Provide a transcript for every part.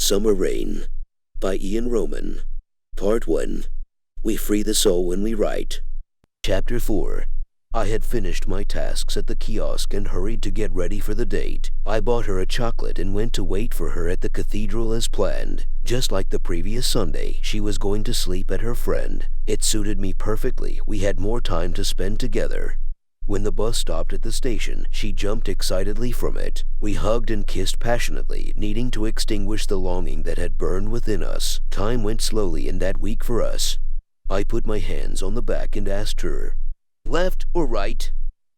Summer Rain by Ian Roman. Part 1. We free the soul when we write. Chapter 4. I had finished my tasks at the kiosk and hurried to get ready for the date. I bought her a chocolate and went to wait for her at the cathedral as planned. Just like the previous Sunday, she was going to sleep at her friend. It suited me perfectly. We had more time to spend together. When the bus stopped at the station, she jumped excitedly from it. We hugged and kissed passionately, needing to extinguish the longing that had burned within us. Time went slowly in that week for us. I put my hands on the back and asked her, "Left or right?"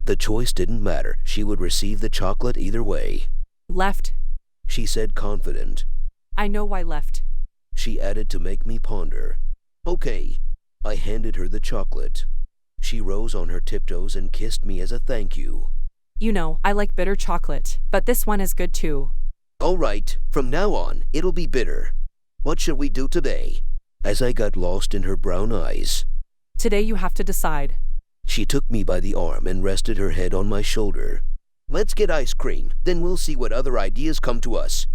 The choice didn't matter. She would receive the chocolate either way. "Left," she said, confident. "I know why left." She added to make me ponder. "Okay." I handed her the chocolate. She rose on her tiptoes and kissed me as a thank you. "You know, I like bitter chocolate, but this one is good too." "All right, from now on, it'll be bitter. What shall we do today?" As I got lost in her brown eyes. "Today you have to decide." She took me by the arm and rested her head on my shoulder. "Let's get ice cream, then we'll see what other ideas come to us."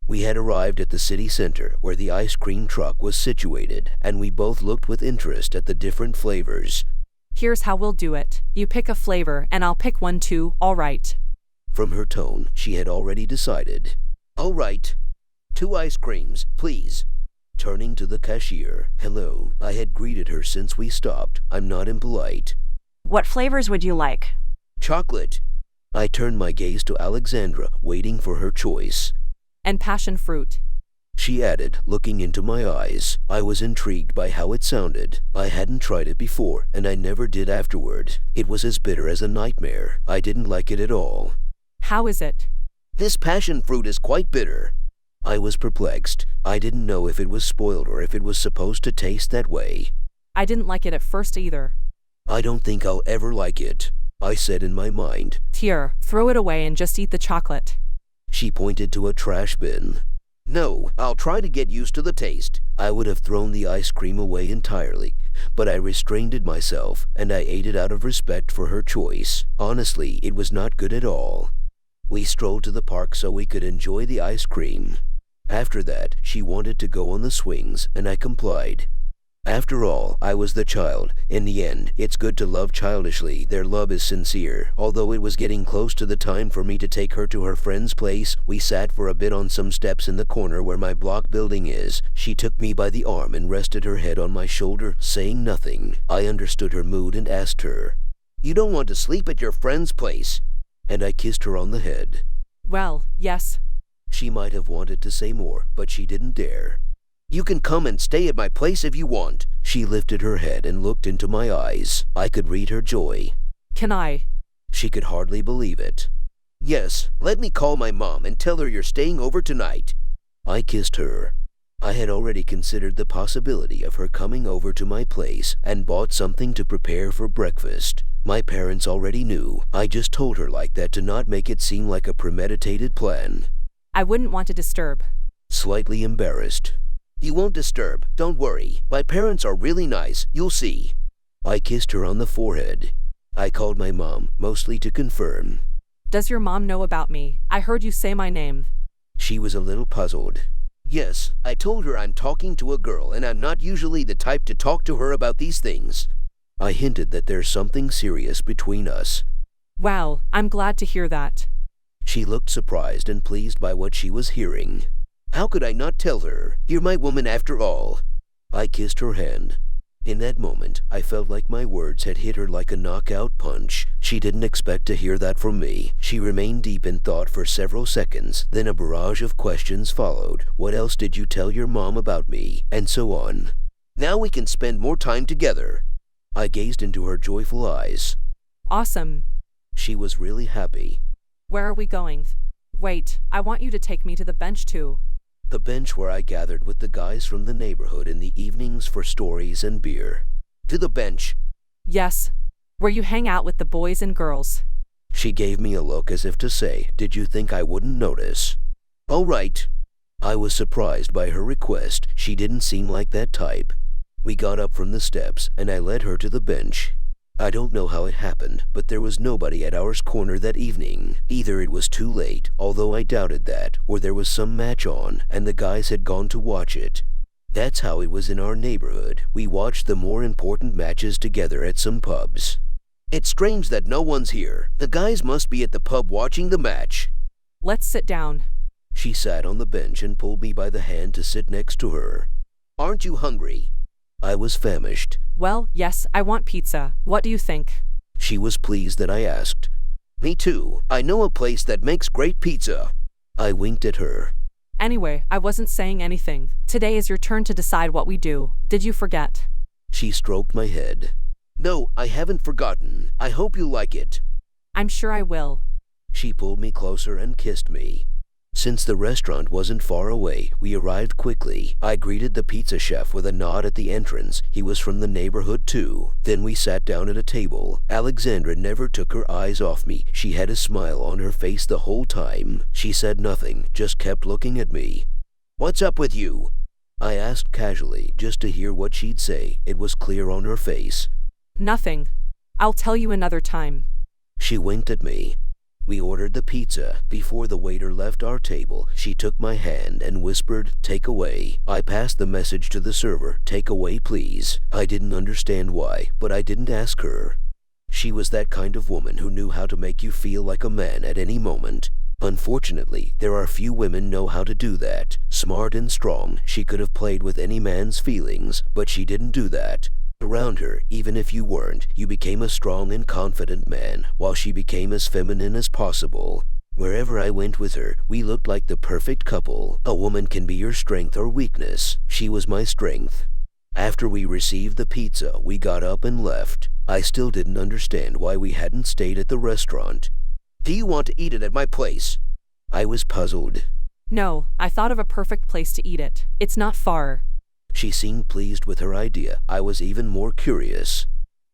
We had arrived at the city center where the ice cream truck was situated, and we both looked with interest at the different flavors. "Here's how we'll do it. You pick a flavor and I'll pick one too, all right?" From her tone, she had already decided. "All right. 2 ice creams, please." Turning to the cashier, "Hello," I had greeted her since we stopped. I'm not impolite. "What flavors would you like?" "Chocolate." I turned my gaze to Alexandra, waiting for her choice. "And passion fruit," she added, looking into my eyes. I was intrigued by how it sounded. I hadn't tried it before, and I never did afterward. It was as bitter as a nightmare. I didn't like it at all. "How is it?" "This passion fruit is quite bitter." I was perplexed. I didn't know if it was spoiled or if it was supposed to taste that way. "I didn't like it at first either." "I don't think I'll ever like it," I said in my mind. "Here, throw it away and just eat the chocolate." She pointed to a trash bin. "No, I'll try to get used to the taste." I would have thrown the ice cream away entirely, but I restrained myself, and I ate it out of respect for her choice. Honestly, it was not good at all. We strolled to the park so we could enjoy the ice cream. After that, she wanted to go on the swings, and I complied. After all, I was the child. In the end, it's good to love childishly. Their love is sincere. Although it was getting close to the time for me to take her to her friend's place, we sat for a bit on some steps in the corner where my block building is. She took me by the arm and rested her head on my shoulder, saying nothing. I understood her mood and asked her, "You don't want to sleep at your friend's place?" And I kissed her on the head. "Well, yes." She might have wanted to say more, but she didn't dare. "You can come and stay at my place if you want." She lifted her head and looked into my eyes. I could read her joy. "Can I?" She could hardly believe it. "Yes, let me call my mom and tell her you're staying over tonight." I kissed her. I had already considered the possibility of her coming over to my place and bought something to prepare for breakfast. My parents already knew. I just told her like that to not make it seem like a premeditated plan. "I wouldn't want to disturb." Slightly embarrassed. "You won't disturb, don't worry. My parents are really nice, you'll see." I kissed her on the forehead. I called my mom, mostly to confirm. "Does your mom know about me? I heard you say my name." She was a little puzzled. "Yes, I told her I'm talking to a girl and I'm not usually the type to talk to her about these things." I hinted that there's something serious between us. "Wow, I'm glad to hear that." She looked surprised and pleased by what she was hearing. "How could I not tell her? You're my woman after all." I kissed her hand. In that moment, I felt like my words had hit her like a knockout punch. She didn't expect to hear that from me. She remained deep in thought for several seconds. Then a barrage of questions followed. "What else did you tell your mom about me?" And so on. "Now we can spend more time together." I gazed into her joyful eyes. "Awesome." She was really happy. "Where are we going?" "Wait, I want you to take me to the bench too." The bench where I gathered with the guys from the neighborhood in the evenings for stories and beer. "To the bench?" "Yes. Where you hang out with the boys and girls." She gave me a look as if to say, "Did you think I wouldn't notice?" "All right." I was surprised by her request. She didn't seem like that type. We got up from the steps, and I led her to the bench. I don't know how it happened, but there was nobody at our corner that evening. Either it was too late, although I doubted that, or there was some match on, and the guys had gone to watch it. That's how it was in our neighborhood. We watched the more important matches together at some pubs. It's strange that no one's here. The guys must be at the pub watching the match. Let's sit down. She sat on the bench and pulled me by the hand to sit next to her. Aren't you hungry? I was famished. Well, yes, I want pizza. What do you think? She was pleased that I asked. Me too. I know a place that makes great pizza. I winked at her. Anyway, I wasn't saying anything. Today is your turn to decide what we do. Did you forget? She stroked my head. No, I haven't forgotten. I hope you like it. I'm sure I will. She pulled me closer and kissed me. Since the restaurant wasn't far away, we arrived quickly. I greeted the pizza chef with a nod at the entrance. He was from the neighborhood too. Then we sat down at a table. Alexandra never took her eyes off me. She had a smile on her face the whole time. She said nothing, just kept looking at me. What's up with you? I asked casually, just to hear what she'd say. It was clear on her face. Nothing. I'll tell you another time. She winked at me. We ordered the pizza. Before the waiter left our table, she took my hand and whispered, "Take away." I passed the message to the server, "Take away, please." I didn't understand why, but I didn't ask her. She was that kind of woman who knew how to make you feel like a man at any moment. Unfortunately, there are few women know how to do that. Smart and strong, she could have played with any man's feelings, but she didn't do that. Around her, even if you weren't, you became a strong and confident man, while she became as feminine as possible. Wherever I went with her, we looked like the perfect couple. A woman can be your strength or weakness. She was my strength. After we received the pizza, we got up and left. I still didn't understand why we hadn't stayed at the restaurant. Do you want to eat it at my place? I was puzzled. No, I thought of a perfect place to eat it. It's not far. She seemed pleased with her idea. I was even more curious.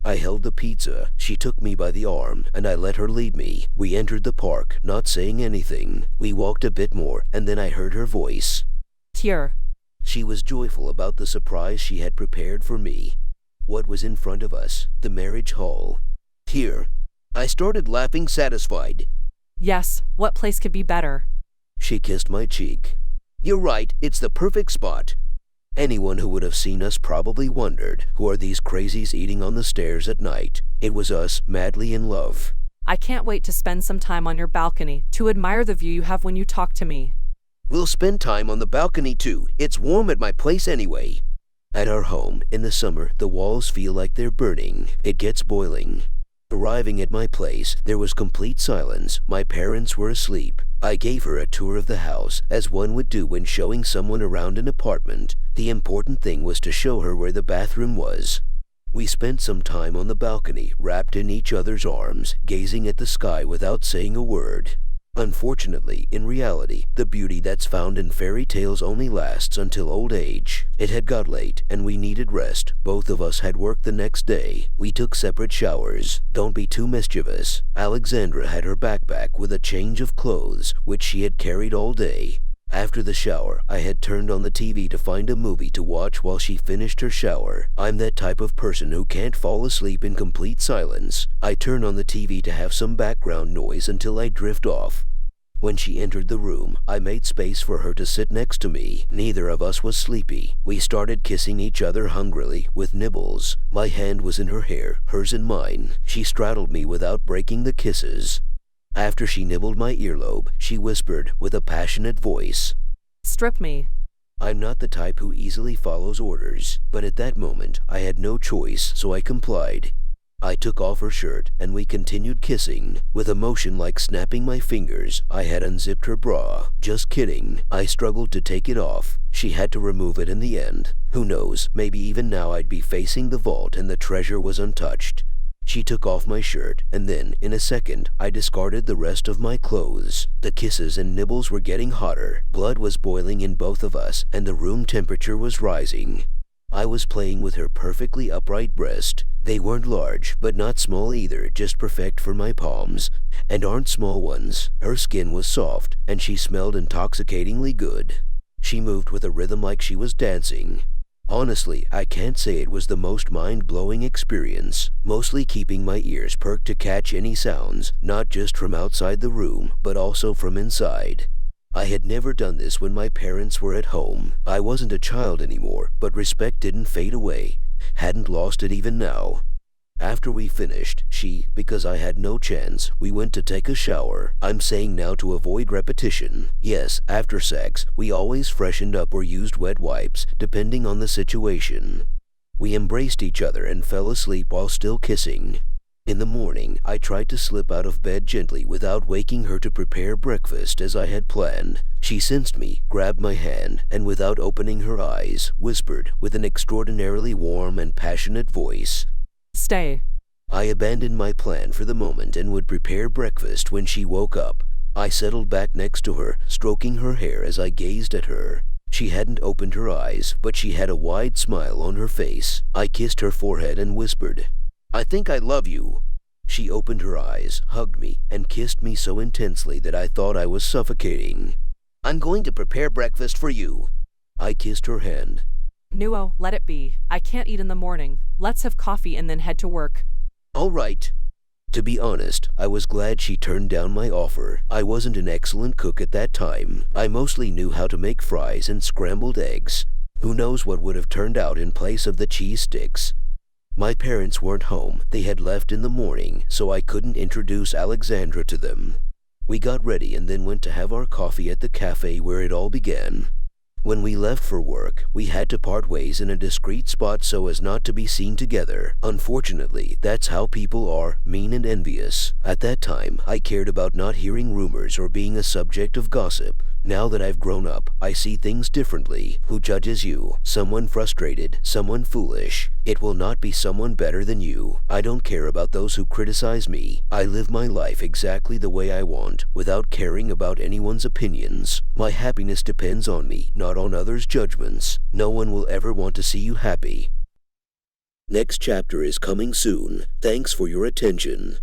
I held the pizza. She took me by the arm, and I let her lead me. We entered the park, not saying anything. We walked a bit more, and then I heard her voice. Here. She was joyful about the surprise she had prepared for me. What was in front of us? The marriage hall. Here. I started laughing, satisfied. Yes, what place could be better? She kissed my cheek. You're right, it's the perfect spot. Anyone who would have seen us probably wondered, who are these crazies eating on the stairs at night? It was us, madly in love. I can't wait to spend some time on your balcony, to admire the view you have when you talk to me. We'll spend time on the balcony too. It's warm at my place anyway. At our home, in the summer, the walls feel like they're burning. It gets boiling. Arriving at my place, there was complete silence. My parents were asleep. I gave her a tour of the house, as one would do when showing someone around an apartment. The important thing was to show her where the bathroom was. We spent some time on the balcony, wrapped in each other's arms, gazing at the sky without saying a word. Unfortunately, in reality, the beauty that's found in fairy tales only lasts until old age. It had got late, and we needed rest. Both of us had work the next day. We took separate showers. Don't be too mischievous. Alexandra had her backpack with a change of clothes, which she had carried all day. After the shower, I had turned on the TV to find a movie to watch while she finished her shower. I'm that type of person who can't fall asleep in complete silence. I turn on the TV to have some background noise until I drift off. When she entered the room, I made space for her to sit next to me. Neither of us was sleepy. We started kissing each other hungrily, with nibbles. My hand was in her hair, hers in mine. She straddled me without breaking the kisses. After she nibbled my earlobe, she whispered with a passionate voice, Strip me. I'm not the type who easily follows orders, but at that moment I had no choice, so I complied. I took off her shirt, and we continued kissing. With a motion like snapping my fingers, I had unzipped her bra. Just kidding. I struggled to take it off. She had to remove it in the end. Who knows, maybe even now I'd be facing the vault and the treasure was untouched. She took off my shirt, and then, in a second, I discarded the rest of my clothes. The kisses and nibbles were getting hotter. Blood was boiling in both of us, and the room temperature was rising. I was playing with her perfectly upright breast. They weren't large, but not small either, just perfect for my palms. And aren't small ones. Her skin was soft, and she smelled intoxicatingly good. She moved with a rhythm like she was dancing. Honestly, I can't say it was the most mind-blowing experience, mostly keeping my ears perked to catch any sounds, not just from outside the room, but also from inside. I had never done this when my parents were at home. I wasn't a child anymore, but respect didn't fade away. Hadn't lost it even now. After we finished, because I had no chance, we went to take a shower. I'm saying now to avoid repetition. Yes, after sex, we always freshened up or used wet wipes, depending on the situation. We embraced each other and fell asleep while still kissing. In the morning, I tried to slip out of bed gently without waking her to prepare breakfast as I had planned. She sensed me, grabbed my hand, and without opening her eyes, whispered with an extraordinarily warm and passionate voice, Stay. I abandoned my plan for the moment and would prepare breakfast when she woke up. I settled back next to her, stroking her hair as I gazed at her. She hadn't opened her eyes, but she had a wide smile on her face. I kissed her forehead and whispered, I think I love you. She opened her eyes, hugged me, and kissed me so intensely that I thought I was suffocating. I'm going to prepare breakfast for you. I kissed her hand. Nuo, let it be. I can't eat in the morning. Let's have coffee and then head to work. All right. To be honest, I was glad she turned down my offer. I wasn't an excellent cook at that time. I mostly knew how to make fries and scrambled eggs. Who knows what would have turned out in place of the cheese sticks. My parents weren't home. They had left in the morning, so I couldn't introduce Alexandra to them. We got ready and then went to have our coffee at the cafe where it all began. When we left for work, we had to part ways in a discreet spot so as not to be seen together. Unfortunately, that's how people are, mean and envious. At that time, I cared about not hearing rumors or being a subject of gossip. Now that I've grown up, I see things differently. Who judges you? Someone frustrated, someone foolish. It will not be someone better than you. I don't care about those who criticize me. I live my life exactly the way I want, without caring about anyone's opinions. My happiness depends on me, not on others' judgments. No one will ever want to see you happy. Next chapter is coming soon. Thanks for your attention.